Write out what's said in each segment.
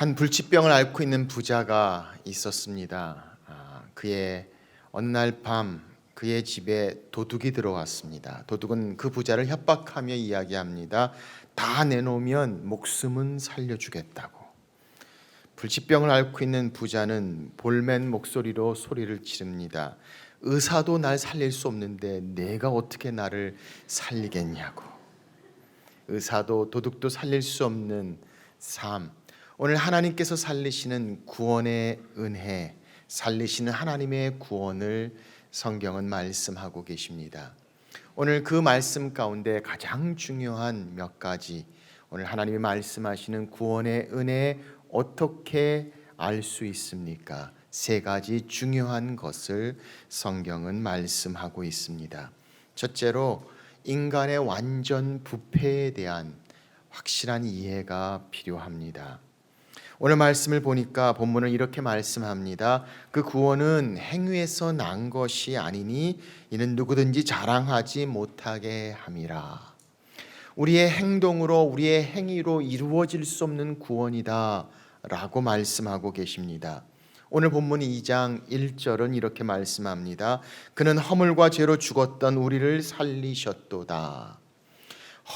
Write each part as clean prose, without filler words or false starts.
한 불치병을 앓고 있는 부자가 있었습니다. 그의 어느 날 밤 그의 집에 도둑이 들어왔습니다. 도둑은 그 부자를 협박하며 이야기합니다. 다 내놓으면 목숨은 살려주겠다고. 불치병을 앓고 있는 부자는 볼멘 목소리로 소리를 지릅니다. 의사도 날 살릴 수 없는데 내가 어떻게 나를 살리겠냐고. 의사도 도둑도 살릴 수 없는 삶. 오늘 하나님께서 살리시는 구원의 은혜, 살리시는 하나님의 구원을 성경은 말씀하고 계십니다. 오늘 그 말씀 가운데 가장 중요한 몇 가지, 오늘 하나님이 말씀하시는 구원의 은혜 어떻게 알 수 있습니까? 세 가지 중요한 것을 성경은 말씀하고 있습니다. 첫째로 인간의 완전 부패에 대한 확실한 이해가 필요합니다. 오늘 말씀을 보니까 본문은 이렇게 말씀합니다. 그 구원은 행위에서 난 것이 아니니 이는 누구든지 자랑하지 못하게 함이라. 우리의 행동으로 우리의 행위로 이루어질 수 없는 구원이다 라고 말씀하고 계십니다. 오늘 본문 2장 1절은 이렇게 말씀합니다. 그는 허물과 죄로 죽었던 우리를 살리셨도다.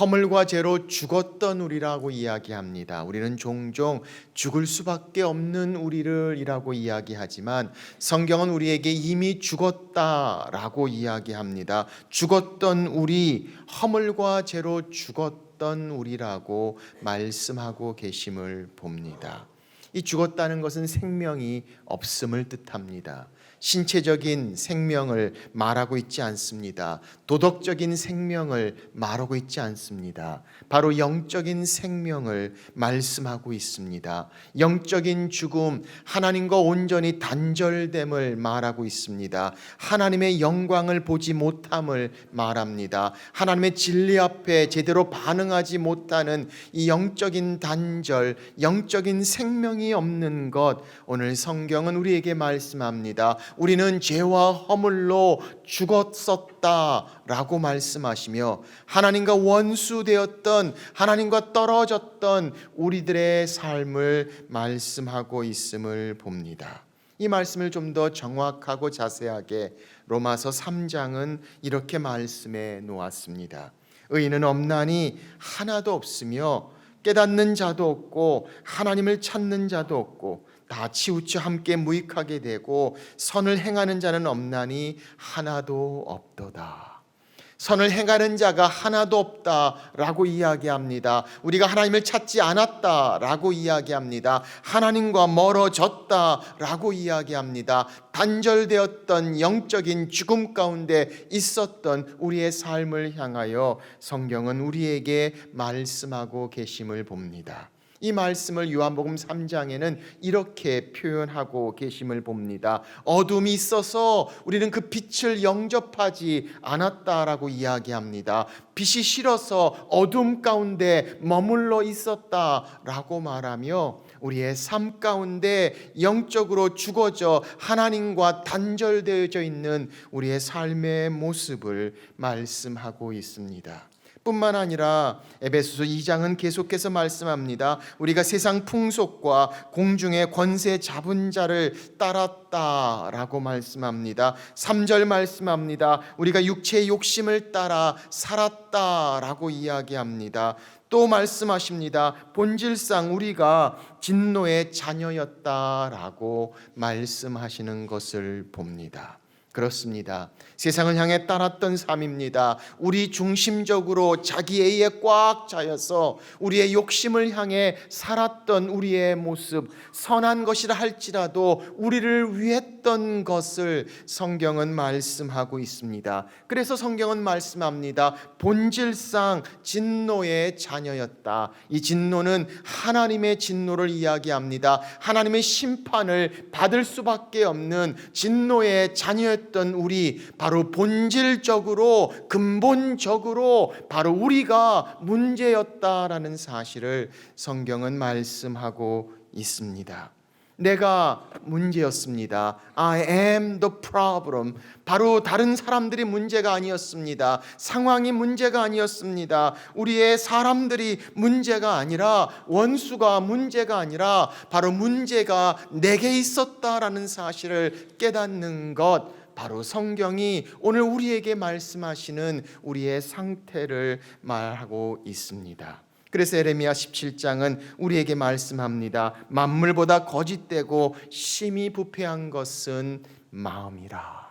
허물과 죄로 죽었던 우리라고 이야기합니다. 우리는 종종 죽을 수밖에 없는 우리를이라고 이야기하지만 성경은 우리에게 이미 죽었다라고 이야기합니다. 죽었던 우리, 허물과 죄로 죽었던 우리라고 말씀하고 계심을 봅니다. 이 죽었다는 것은 생명이 없음을 뜻합니다. 신체적인 생명을 말하고 있지 않습니다. 도덕적인 생명을 말하고 있지 않습니다. 바로 영적인 생명을 말씀하고 있습니다. 영적인 죽음, 하나님과 온전히 단절됨을 말하고 있습니다. 하나님의 영광을 보지 못함을 말합니다. 하나님의 진리 앞에 제대로 반응하지 못하는 이 영적인 단절, 영적인 생명이 없는 것, 오늘 성경은 우리에게 말씀합니다. 우리는 죄와 허물로 죽었었다라고 말씀하시며 하나님과 원수되었던, 하나님과 떨어졌던 우리들의 삶을 말씀하고 있음을 봅니다. 이 말씀을 좀 더 정확하고 자세하게 로마서 3장은 이렇게 말씀해 놓았습니다. 의인은 없나니 하나도 없으며 깨닫는 자도 없고 하나님을 찾는 자도 없고 다 치우쳐 함께 무익하게 되고 선을 행하는 자는 없나니 하나도 없도다. 선을 행하는 자가 하나도 없다라고 이야기합니다. 우리가 하나님을 찾지 않았다라고 이야기합니다. 하나님과 멀어졌다라고 이야기합니다. 단절되었던 영적인 죽음 가운데 있었던 우리의 삶을 향하여 성경은 우리에게 말씀하고 계심을 봅니다. 이 말씀을 요한복음 3장에는 이렇게 표현하고 계심을 봅니다. 어둠이 있어서 우리는 그 빛을 영접하지 않았다라고 이야기합니다. 빛이 싫어서 어둠 가운데 머물러 있었다라고 말하며 우리의 삶 가운데 영적으로 죽어져 하나님과 단절되어져 있는 우리의 삶의 모습을 말씀하고 있습니다. 뿐만 아니라 에베소서 2장은 계속해서 말씀합니다. 우리가 세상 풍속과 공중의 권세 잡은 자를 따랐다라고 말씀합니다. 3절 말씀합니다. 우리가 육체의 욕심을 따라 살았다라고 이야기합니다. 또 말씀하십니다. 본질상 우리가 진노의 자녀였다라고 말씀하시는 것을 봅니다. 그렇습니다. 세상을 향해 따랐던 삶입니다. 우리 중심적으로 자기애에 꽉 차여서 우리의 욕심을 향해 살았던 우리의 모습, 선한 것이라 할지라도 우리를 위했던 것을 성경은 말씀하고 있습니다. 그래서 성경은 말씀합니다. 본질상 진노의 자녀였다. 이 진노는 하나님의 진노를 이야기합니다. 하나님의 심판을 받을 수밖에 없는 진노의 자녀였던 우리, 바로 본질적으로 근본적으로 바로 우리가 문제였다라는 사실을 성경은 말씀하고 있습니다. 내가 문제였습니다. I am the problem. 바로 다른 사람들이 문제가 아니었습니다. 상황이 문제가 아니었습니다. 우리의 사람들이 문제가 아니라, 원수가 문제가 아니라 바로 문제가 내게 있었다라는 사실을 깨닫는 것, 바로 성경이 오늘 우리에게 말씀하시는 우리의 상태를 말하고 있습니다. 그래서 에레미야 17장은 우리에게 말씀합니다. 만물보다 거짓되고 심히 부패한 것은 마음이라.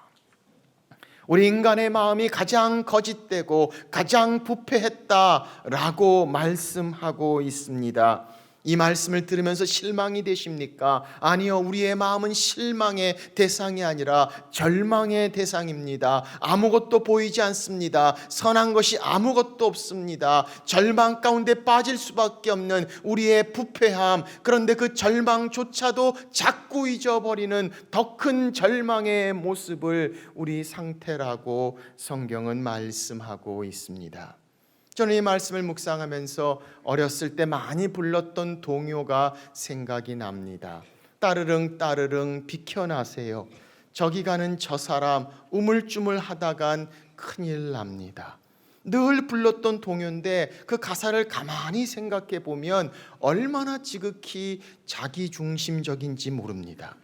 우리 인간의 마음이 가장 거짓되고 가장 부패했다라고 말씀하고 있습니다. 이 말씀을 들으면서 실망이 되십니까? 아니요, 우리의 마음은 실망의 대상이 아니라 절망의 대상입니다. 아무것도 보이지 않습니다. 선한 것이 아무것도 없습니다. 절망 가운데 빠질 수밖에 없는 우리의 부패함, 그런데 그 절망조차도 자꾸 잊어버리는 더 큰 절망의 모습을 우리 상태라고 성경은 말씀하고 있습니다. 저는 이 말씀을 묵상하면서 어렸을 때 많이 불렀던 동요가 생각이 납니다. 따르릉 따르릉 비켜나세요. 저기 가는 저 사람 우물쭈물 하다간 큰일 납니다. 늘 불렀던 동요인데 그 가사를 가만히 생각해 보면 얼마나 지극히 자기중심적인지 모릅니다.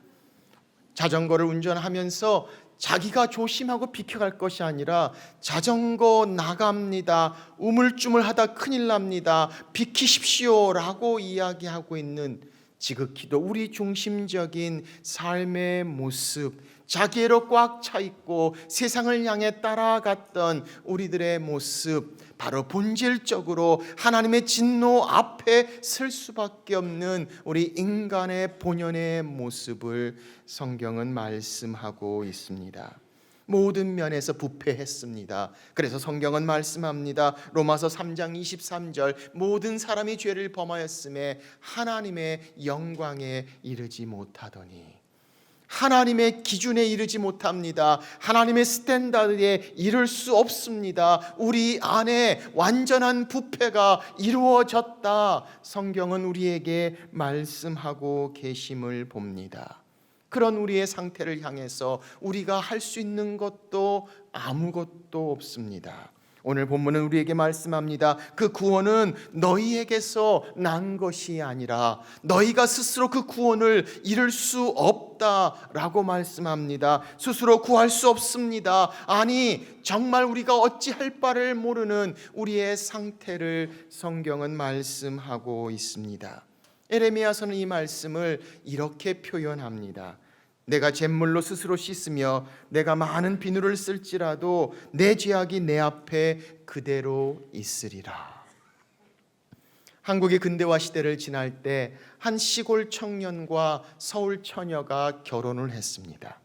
자전거를 운전하면서 자기가 조심하고 비켜갈 것이 아니라 자전거 나갑니다. 우물쭈물하다 큰일 납니다. 비키십시오 라고 이야기하고 있는 지극히도 우리 중심적인 삶의 모습, 자기애로 꽉 차 있고 세상을 향해 따라갔던 우리들의 모습, 바로 본질적으로 하나님의 진노 앞에 설 수밖에 없는 우리 인간의 본연의 모습을 성경은 말씀하고 있습니다. 모든 면에서 부패했습니다. 그래서 성경은 말씀합니다. 로마서 3장 23절, 모든 사람이 죄를 범하였음에 하나님의 영광에 이르지 못하더니, 하나님의 기준에 이르지 못합니다. 하나님의 스탠다드에 이를 수 없습니다. 우리 안에 완전한 부패가 이루어졌다. 성경은 우리에게 말씀하고 계심을 봅니다. 그런 우리의 상태를 향해서 우리가 할 수 있는 것도 아무것도 없습니다. 오늘 본문은 우리에게 말씀합니다. 그 구원은 너희에게서 난 것이 아니라 너희가 스스로 그 구원을 이룰 수 없다라고 말씀합니다. 스스로 구할 수 없습니다. 아니, 정말 우리가 어찌할 바를 모르는 우리의 상태를 성경은 말씀하고 있습니다. 에레미야서는 이 말씀을 이렇게 표현합니다. 내가 잿물로 스스로 씻으며 내가 많은 비누를 쓸지라도 내 죄악이 내 앞에 그대로 있으리라. 한국의 근대화 시대를 지날 때 한 시골 청년과 서울 처녀가 결혼을 했습니다.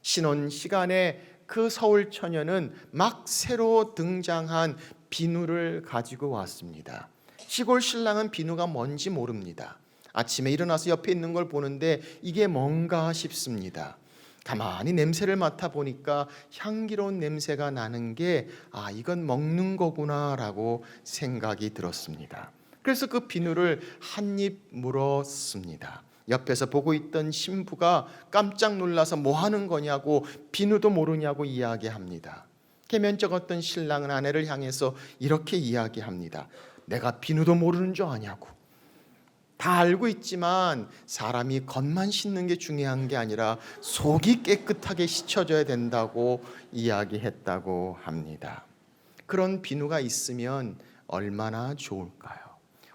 신혼 시간에 그 서울 처녀는 막 새로 등장한 비누를 가지고 왔습니다. 시골 신랑은 비누가 뭔지 모릅니다. 아침에 일어나서 옆에 있는 걸 보는데 이게 뭔가 싶습니다. 가만히 냄새를 맡아보니까 향기로운 냄새가 나는 게 이건 먹는 거구나라고 생각이 들었습니다. 그래서 그 비누를 한 입 물었습니다. 옆에서 보고 있던 신부가 깜짝 놀라서 뭐 하는 거냐고, 비누도 모르냐고 이야기합니다. 계면적 어떤 신랑은 아내를 향해서 이렇게 이야기합니다. 내가 비누도 모르는 줄 아냐고. 다 알고 있지만 사람이 겉만 씻는 게 중요한 게 아니라 속이 깨끗하게 씻혀져야 된다고 이야기했다고 합니다. 그런 비누가 있으면 얼마나 좋을까요?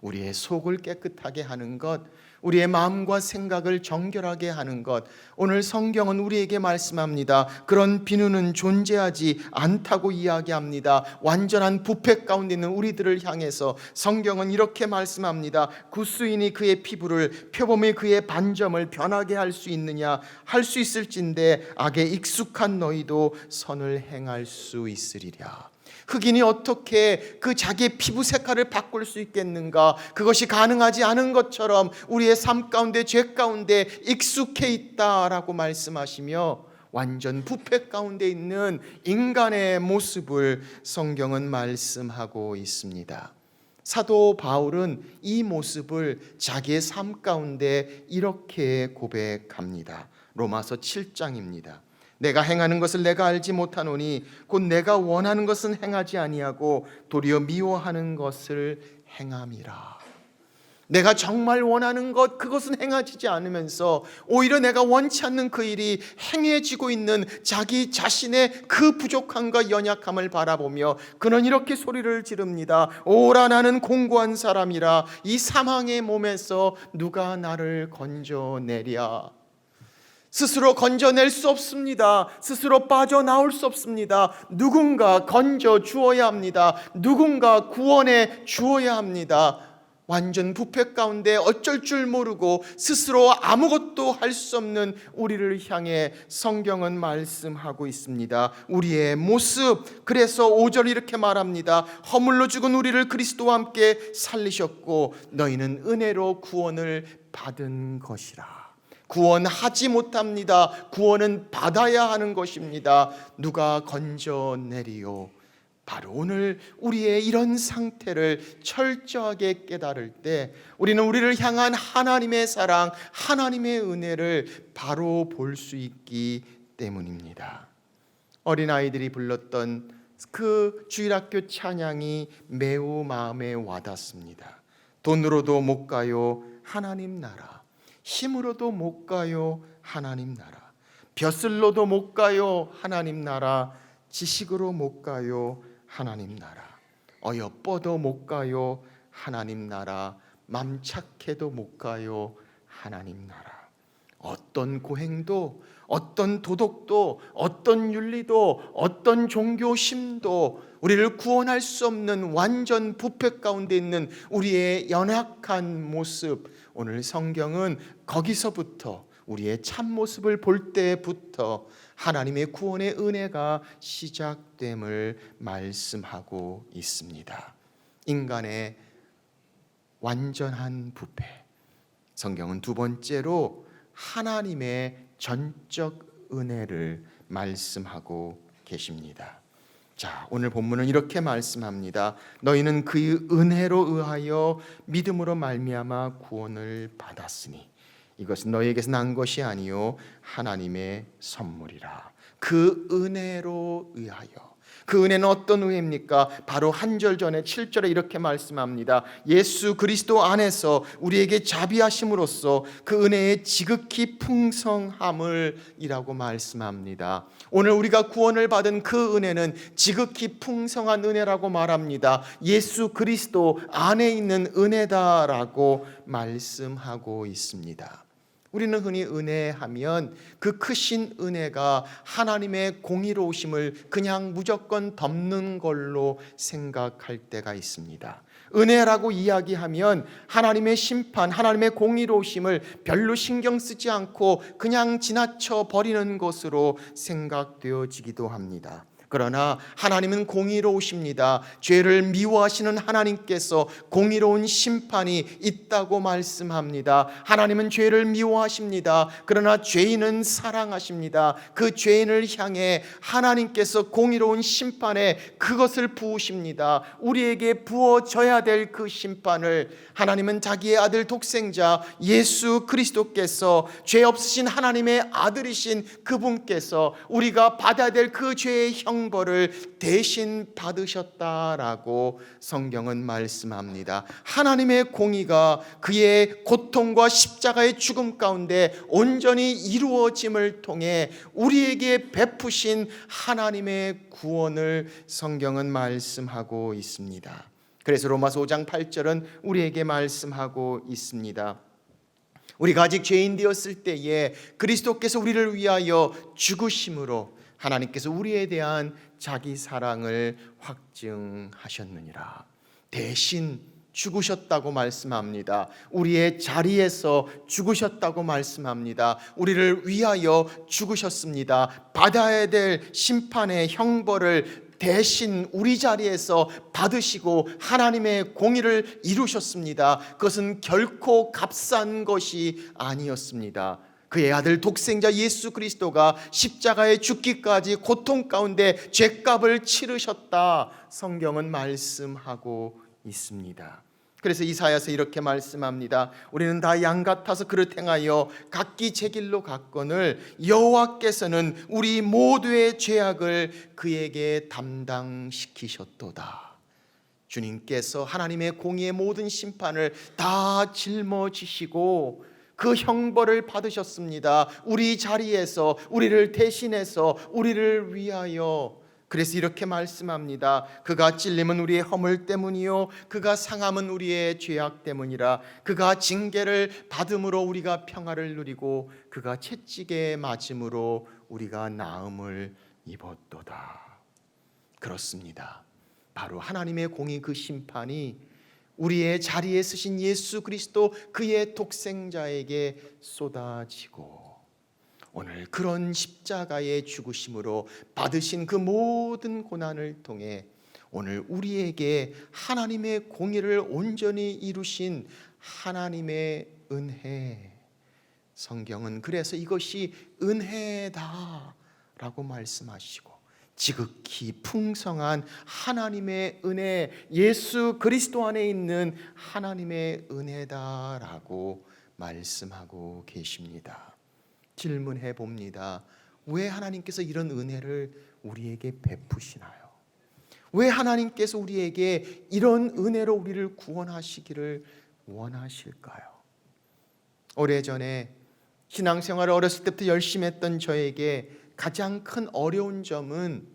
우리의 속을 깨끗하게 하는 것, 우리의 마음과 생각을 정결하게 하는 것, 오늘 성경은 우리에게 말씀합니다. 그런 비누는 존재하지 않다고 이야기합니다. 완전한 부패 가운데 있는 우리들을 향해서 성경은 이렇게 말씀합니다. 구수인이 그의 피부를, 표범이 그의 반점을 변하게 할 수 있느냐? 할 수 있을진데 악에 익숙한 너희도 선을 행할 수 있으리라. 흑인이 어떻게 그 자기의 피부 색깔을 바꿀 수 있겠는가? 그것이 가능하지 않은 것처럼 우리의 삶 가운데, 죄 가운데 익숙해 있다라고 말씀하시며 완전 부패 가운데 있는 인간의 모습을 성경은 말씀하고 있습니다. 사도 바울은 이 모습을 자기의 삶 가운데 이렇게 고백합니다. 로마서 7장입니다. 내가 행하는 것을 내가 알지 못하노니 곧 내가 원하는 것은 행하지 아니하고 도리어 미워하는 것을 행함이라. 내가 정말 원하는 것, 그것은 행하지 않으면서 오히려 내가 원치 않는 그 일이 행해지고 있는 자기 자신의 그 부족함과 연약함을 바라보며 그는 이렇게 소리를 지릅니다. 오라, 나는 공고한 사람이라. 이 사망의 몸에서 누가 나를 건져내랴. 스스로 건져낼 수 없습니다. 스스로 빠져나올 수 없습니다. 누군가 건져 주어야 합니다. 누군가 구원해 주어야 합니다. 완전 부패 가운데 어쩔 줄 모르고 스스로 아무것도 할 수 없는 우리를 향해 성경은 말씀하고 있습니다. 우리의 모습, 그래서 5절 이렇게 말합니다. 허물로 죽은 우리를 그리스도와 함께 살리셨고 너희는 은혜로 구원을 받은 것이라. 구원하지 못합니다. 구원은 받아야 하는 것입니다. 누가 건져내리요? 바로 오늘 우리의 이런 상태를 철저하게 깨달을 때 우리는 우리를 향한 하나님의 사랑, 하나님의 은혜를 바로 볼 수 있기 때문입니다. 어린아이들이 불렀던 그 주일학교 찬양이 매우 마음에 와닿습니다. 돈으로도 못 가요 하나님 나라, 힘으로도 못 가요 하나님 나라, 벼슬로도 못 가요 하나님 나라, 지식으로 못 가요 하나님 나라, 어여뻐도 못 가요 하나님 나라, 맘 착해도 못 가요 하나님 나라. 어떤 고행도, 어떤 도덕도, 어떤 윤리도, 어떤 종교심도 우리를 구원할 수 없는 완전 부패 가운데 있는 우리의 연약한 모습, 오늘 성경은 거기서부터 우리의 참모습을 볼 때부터 하나님의 구원의 은혜가 시작됨을 말씀하고 있습니다. 인간의 완전한 부패, 성경은 두 번째로 하나님의 전적 은혜를 말씀하고 계십니다. 자, 오늘 본문은 이렇게 말씀합니다. 너희는 그 은혜로 의하여 믿음으로 말미암아 구원을 받았으니 이것은 너희에게서 난 것이 아니요 하나님의 선물이라. 그 은혜로 의하여. 그 은혜는 어떤 은혜입니까? 바로 한 절 전에 7절에 이렇게 말씀합니다. 예수 그리스도 안에서 우리에게 자비하심으로써 그 은혜의 지극히 풍성함을 이라고 말씀합니다. 오늘 우리가 구원을 받은 그 은혜는 지극히 풍성한 은혜라고 말합니다. 예수 그리스도 안에 있는 은혜다라고 말씀하고 있습니다. 우리는 흔히 은혜하면 그 크신 은혜가 하나님의 공의로우심을 그냥 무조건 덮는 걸로 생각할 때가 있습니다. 은혜라고 이야기하면 하나님의 심판, 하나님의 공의로우심을 별로 신경 쓰지 않고 그냥 지나쳐 버리는 것으로 생각되어지기도 합니다. 그러나 하나님은 공의로우십니다. 죄를 미워하시는 하나님께서 공의로운 심판이 있다고 말씀합니다. 하나님은 죄를 미워하십니다. 그러나 죄인은 사랑하십니다. 그 죄인을 향해 하나님께서 공의로운 심판에 그것을 부으십니다. 우리에게 부어져야 될 그 심판을 하나님은 자기의 아들 독생자 예수 그리스도께서 죄 없으신 하나님의 아들이신 그분께서 우리가 받아야 될 그 죄의 형벌을 대신 받으셨다라고 성경은 말씀합니다. 하나님의 공의가 그의 고통과 십자가의 죽음 가운데 온전히 이루어짐을 통해 우리에게 베푸신 하나님의 구원을 성경은 말씀하고 있습니다. 그래서 로마서 5장 8절은 우리에게 말씀하고 있습니다. 우리가 아직 죄인 되었을 때에 그리스도께서 우리를 위하여 죽으심으로 하나님께서 우리에 대한 자기 사랑을 확증하셨느니라. 대신 죽으셨다고 말씀합니다. 우리의 자리에서 죽으셨다고 말씀합니다. 우리를 위하여 죽으셨습니다. 받아야 될 심판의 형벌을 대신 우리 자리에서 받으시고 하나님의 공의를 이루셨습니다. 그것은 결코 값싼 것이 아니었습니다. 그의 아들 독생자 예수 그리스도가 십자가에 죽기까지 고통 가운데 죄값을 치르셨다 성경은 말씀하고 있습니다. 그래서 이사야서 이렇게 말씀합니다. 우리는 다 양 같아서 그릇 행하여 각기 제 길로 갔거늘 여호와께서는 우리 모두의 죄악을 그에게 담당시키셨도다. 주님께서 하나님의 공의의 모든 심판을 다 짊어지시고 그 형벌을 받으셨습니다. 우리 자리에서, 우리를 대신해서, 우리를 위하여. 그래서 이렇게 말씀합니다. 그가 찔림은 우리의 허물 때문이요 그가 상함은 우리의 죄악 때문이라. 그가 징계를 받음으로 우리가 평화를 누리고 그가 채찍에 맞음으로 우리가 나음을 입었도다. 그렇습니다. 바로 하나님의 공의 그 심판이 우리의 자리에 서신 예수 그리스도 그의 독생자에게 쏟아지고 오늘 그런 십자가의 죽으심으로 받으신 그 모든 고난을 통해 오늘 우리에게 하나님의 공의를 온전히 이루신 하나님의 은혜, 성경은 그래서 이것이 은혜다라고 말씀하시고 지극히 풍성한 하나님의 은혜, 예수 그리스도 안에 있는 하나님의 은혜다라고 말씀하고 계십니다. 질문해 봅니다. 왜 하나님께서 이런 은혜를 우리에게 베푸시나요? 왜 하나님께서 우리에게 이런 은혜로 우리를 구원하시기를 원하실까요? 오래전에 신앙생활을 어렸을 때부터 열심히 했던 저에게 가장 큰 어려운 점은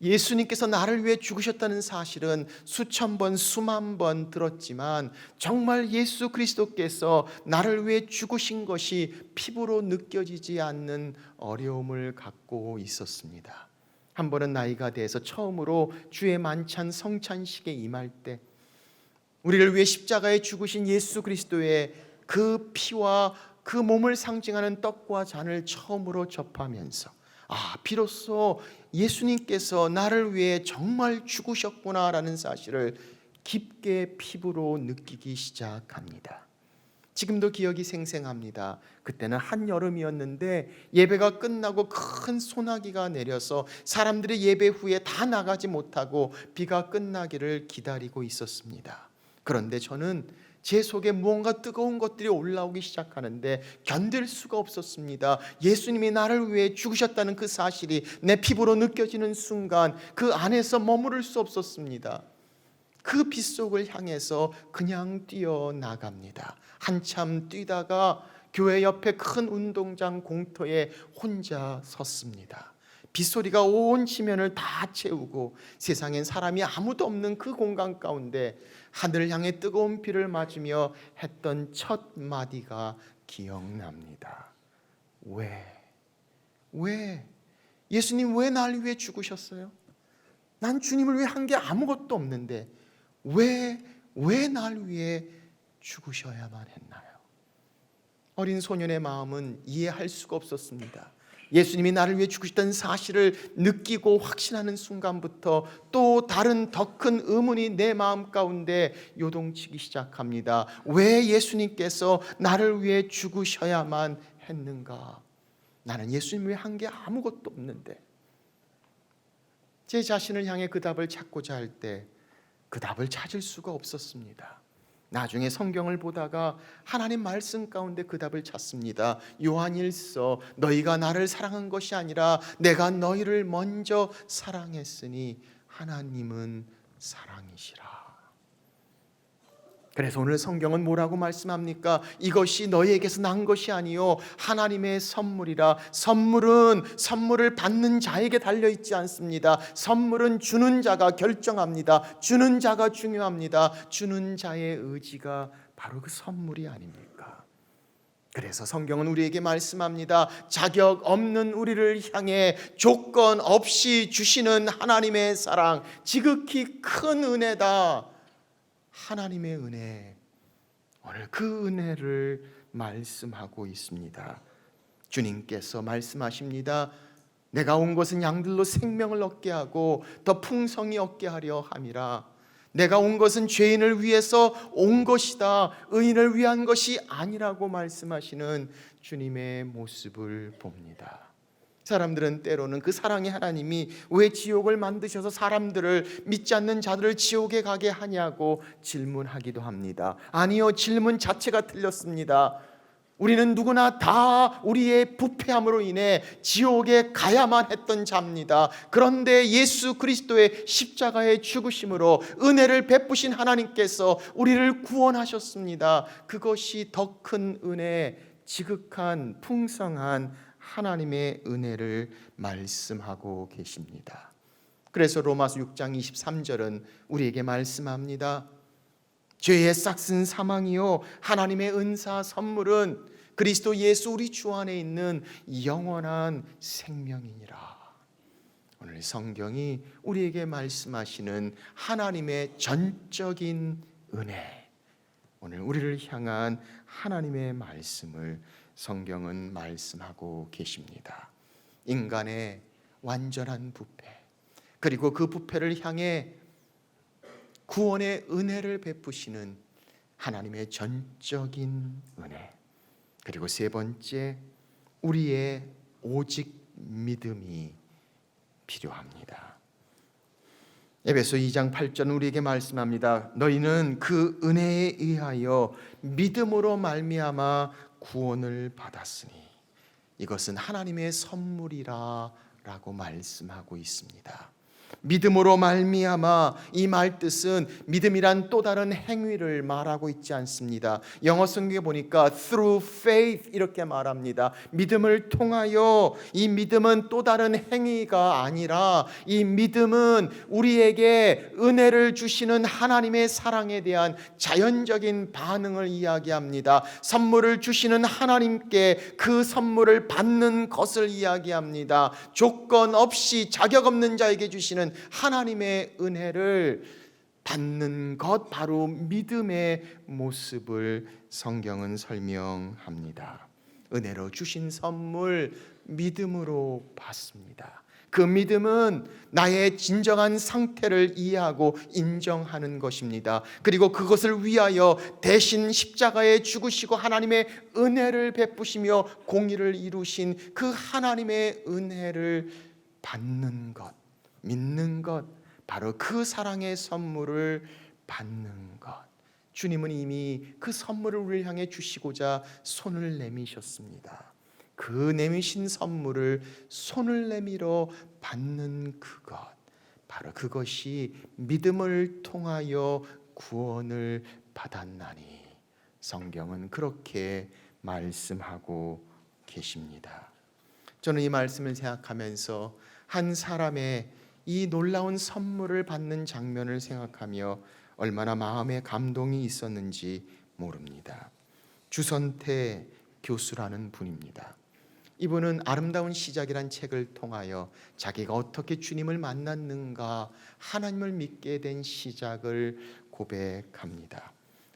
예수님께서 나를 위해 죽으셨다는 사실은 수천 번, 수만 번 들었지만 정말 예수 그리스도께서 나를 위해 죽으신 것이 피부로 느껴지지 않는 어려움을 갖고 있었습니다. 한 번은 나이가 돼서 처음으로 주의 만찬 성찬식에 임할 때 우리를 위해 십자가에 죽으신 예수 그리스도의 그 피와 그 몸을 상징하는 떡과 잔을 처음으로 접하면서 비로소 예수님께서 나를 위해 정말 죽으셨구나라는 사실을 깊게 피부로 느끼기 시작합니다. 지금도 기억이 생생합니다. 그때는 한여름이었는데 예배가 끝나고 큰 소나기가 내려서 사람들이 예배 후에 다 나가지 못하고 비가 끝나기를 기다리고 있었습니다. 그런데 저는 제 속에 무언가 뜨거운 것들이 올라오기 시작하는데 견딜 수가 없었습니다. 예수님이 나를 위해 죽으셨다는 그 사실이 내 피부로 느껴지는 순간 그 안에서 머무를 수 없었습니다. 그 빗속을 향해서 그냥 뛰어나갑니다. 한참 뛰다가 교회 옆에 큰 운동장 공터에 혼자 섰습니다. 빗소리가 온 지면을 다 채우고 세상엔 사람이 아무도 없는 그 공간 가운데 하늘을 향해 뜨거운 비를 맞으며 했던 첫 마디가 기억납니다. 왜? 예수님 왜 날 위해 죽으셨어요? 난 주님을 위해 한 게 아무것도 없는데 왜 날 위해 죽으셔야만 했나요? 어린 소년의 마음은 이해할 수가 없었습니다. 예수님이 나를 위해 죽으셨다는 사실을 느끼고 확신하는 순간부터 또 다른 더 큰 의문이 내 마음 가운데 요동치기 시작합니다. 왜 예수님께서 나를 위해 죽으셔야만 했는가? 나는 예수님을 위해 한 게 아무것도 없는데. 제 자신을 향해 그 답을 찾고자 할 때 그 답을 찾을 수가 없었습니다. 나중에 성경을 보다가 하나님 말씀 가운데 그 답을 찾습니다. 요한일서 너희가 나를 사랑한 것이 아니라 내가 너희를 먼저 사랑했으니 하나님은 사랑이시라. 그래서 오늘 성경은 뭐라고 말씀합니까? 이것이 너희에게서 난 것이 아니요 하나님의 선물이라. 선물을 받는 자에게 달려있지 않습니다. 선물은 주는 자가 결정합니다. 주는 자가 중요합니다. 주는 자의 의지가 바로 그 선물이 아닙니까? 그래서 성경은 우리에게 말씀합니다. 자격 없는 우리를 향해 조건 없이 주시는 하나님의 사랑, 지극히 큰 은혜다. 하나님의 은혜, 오늘 그 은혜를 말씀하고 있습니다. 주님께서 말씀하십니다. 내가 온 것은 양들로 생명을 얻게 하고 더 풍성히 얻게 하려 함이라. 내가 온 것은 죄인을 위해서 온 것이다, 의인을 위한 것이 아니라고 말씀하시는 주님의 모습을 봅니다. 사람들은 때로는 그 사랑의 하나님이 왜 지옥을 만드셔서 사람들을, 믿지 않는 자들을 지옥에 가게 하냐고 질문하기도 합니다. 아니요, 질문 자체가 틀렸습니다. 우리는 누구나 다 우리의 부패함으로 인해 지옥에 가야만 했던 자입니다. 그런데 예수 그리스도의 십자가의 죽으심으로 은혜를 베푸신 하나님께서 우리를 구원하셨습니다. 그것이 더 큰 은혜, 지극한 풍성한 하나님의 은혜를 말씀하고 계십니다. 그래서 로마서 6장 23절은 우리에게 말씀합니다. 죄의 싹슨 사망이요 하나님의 은사 선물은 그리스도 예수 우리 주 안에 있는 영원한 생명이니라. 오늘 성경이 우리에게 말씀하시는 하나님의 전적인 은혜, 오늘 우리를 향한 하나님의 말씀을 성경은 말씀하고 계십니다. 인간의 완전한 부패, 그리고 그 부패를 향해 구원의 은혜를 베푸시는 하나님의 전적인 은혜, 그리고 세 번째, 우리의 오직 믿음이 필요합니다. 에베소 2장 8절 우리에게 말씀합니다. 너희는 그 은혜에 의하여 믿음으로 말미암아 구원을 받았으니 이것은 하나님의 선물이라 라고 말씀하고 있습니다. 믿음으로 말미암아, 이 말 뜻은 믿음이란 또 다른 행위를 말하고 있지 않습니다. 영어 성경에 보니까 through faith 이렇게 말합니다. 믿음을 통하여. 이 믿음은 또 다른 행위가 아니라 이 믿음은 우리에게 은혜를 주시는 하나님의 사랑에 대한 자연적인 반응을 이야기합니다. 선물을 주시는 하나님께 그 선물을 받는 것을 이야기합니다. 조건 없이 자격 없는 자에게 주시는 하나님의 은혜를 받는 것, 바로 믿음의 모습을 성경은 설명합니다. 은혜로 주신 선물 믿음으로 받습니다. 그 믿음은 나의 진정한 상태를 이해하고 인정하는 것입니다. 그리고 그것을 위하여 대신 십자가에 죽으시고 하나님의 은혜를 베푸시며 공의를 이루신 그 하나님의 은혜를 받는 것, 믿는 것, 바로 그 사랑의 선물을 받는 것. 주님은 이미 그 선물을 우리를 향해 주시고자 손을 내미셨습니다. 그 내미신 선물을 손을 내밀어 받는 그것, 바로 그것이 믿음을 통하여 구원을 받았나니, 성경은 그렇게 말씀하고 계십니다. 저는 이 말씀을 생각하면서 한 사람의 이 놀라운 선물을 받는 장면을 생각하며 얼마나 마음에 감동이 있었는지 모릅니다. 주선태 교수라는 분입니다. 이분은 아름다운 시작이란 책을 통하여 자기가 어떻게 주님을 만났는가, 하나님을 믿게 된 시작을 고백합니다.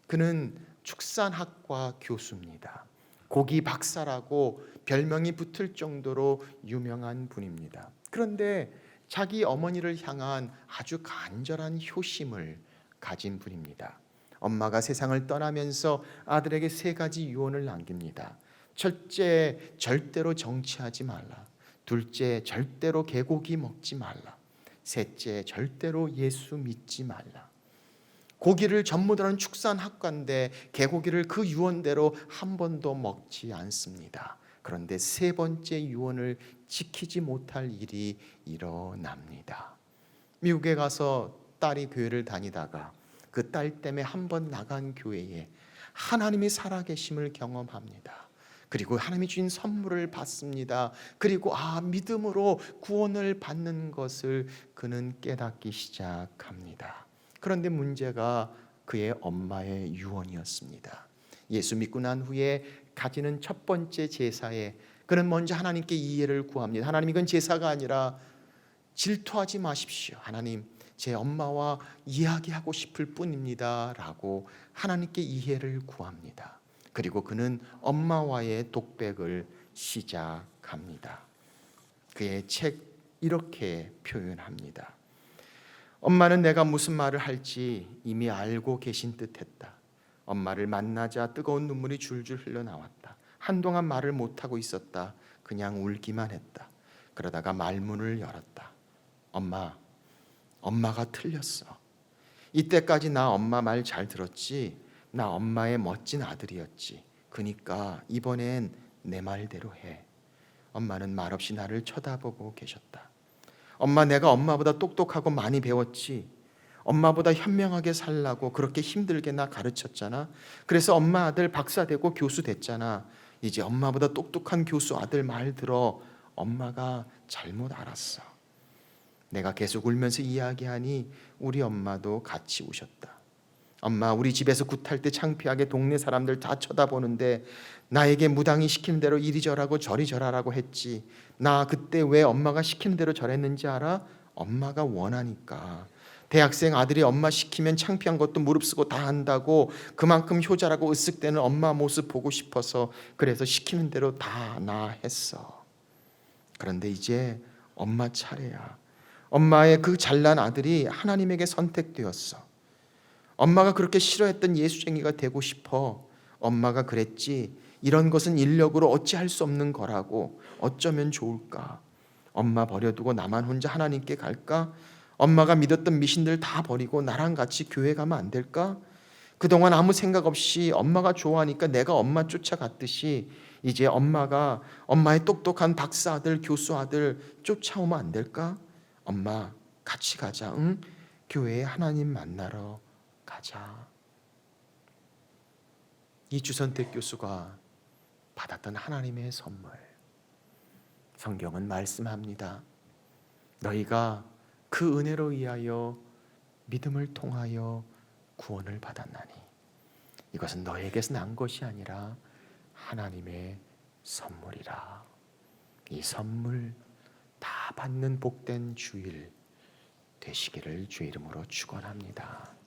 그는 축산학과 교수입니다. 고기 박사라고 별명이 붙을 정도로 유명한 분입니다. 그런데 자기 어머니를 향한 아주 간절한 효심을 가진 분입니다. 엄마가 세상을 떠나면서 아들에게 세 가지 유언을 남깁니다. 첫째, 절대로 정치하지 말라. 둘째, 절대로 개고기 먹지 말라. 셋째, 절대로 예수 믿지 말라. 고기를 전문으로 하는 축산학과인데 개고기를 그 유언대로 한 번도 먹지 않습니다. 그런데 세 번째 유언을 지키지 못할 일이 일어납니다. 미국에 가서 딸이 교회를 다니다가 그 딸 때문에 한 번 나간 교회에 하나님이 살아계심을 경험합니다. 그리고 하나님이 주신 선물을 받습니다. 그리고 믿음으로 구원을 받는 것을 그는 깨닫기 시작합니다. 그런데 문제가 그의 엄마의 유언이었습니다. 예수 믿고 난 후에 가지는 첫 번째 제사에 그는 먼저 하나님께 이해를 구합니다. 하나님, 이건 제사가 아니라 질투하지 마십시오. 하나님, 제 엄마와 이야기하고 싶을 뿐입니다 라고 하나님께 이해를 구합니다. 그리고 그는 엄마와의 독백을 시작합니다. 그의 책 이렇게 표현합니다. 엄마는 내가 무슨 말을 할지 이미 알고 계신 듯했다. 엄마를 만나자 뜨거운 눈물이 줄줄 흘러나왔다. 한동안 말을 못하고 있었다. 그냥 울기만 했다. 그러다가 말문을 열었다. 엄마가 틀렸어. 이때까지 나 엄마 말 잘 들었지. 나 엄마의 멋진 아들이었지. 그러니까 이번엔 내 말대로 해. 엄마는 말없이 나를 쳐다보고 계셨다. 엄마, 내가 엄마보다 똑똑하고 많이 배웠지. 엄마보다 현명하게 살라고 그렇게 힘들게 나 가르쳤잖아. 그래서 엄마 아들 박사 되고 교수 됐잖아. 이제 엄마보다 똑똑한 교수 아들 말 들어. 엄마가 잘못 알았어. 내가 계속 울면서 이야기하니 우리 엄마도 같이 우셨다. 엄마, 우리 집에서 굿할 때 창피하게 동네 사람들 다 쳐다보는데 나에게 무당이 시키는 대로 이리 저라고 저리 저라라고 했지. 나 그때 왜 엄마가 시키는 대로 저랬는지 알아? 엄마가 원하니까. 대학생 아들이 엄마 시키면 창피한 것도 무릅쓰고 다 한다고 그만큼 효자라고 으쓱대는 엄마 모습 보고 싶어서 그래서 시키는 대로 다 나 했어. 그런데 이제 엄마 차례야. 엄마의 그 잘난 아들이 하나님에게 선택되었어. 엄마가 그렇게 싫어했던 예수쟁이가 되고 싶어. 엄마가 그랬지. 이런 것은 인력으로 어찌할 수 없는 거라고. 어쩌면 좋을까? 엄마 버려두고 나만 혼자 하나님께 갈까? 엄마가 믿었던 미신들 다 버리고 나랑 같이 교회 가면 안 될까? 그동안 아무 생각 없이 엄마가 좋아하니까 내가 엄마 쫓아갔듯이 이제 엄마가 엄마의 똑똑한 박사 아들, 교수 아들 쫓아오면 안 될까? 엄마 같이 가자. 응? 교회에 하나님 만나러 가자. 이 주선택 교수가 받았던 하나님의 선물, 성경은 말씀합니다. 너희가 그 은혜로 인하여 믿음을 통하여 구원을 받았나니 이것은 너희에게서 난 것이 아니라 하나님의 선물이라. 이 선물 다 받는 복된 주일 되시기를 주 이름으로 축원합니다.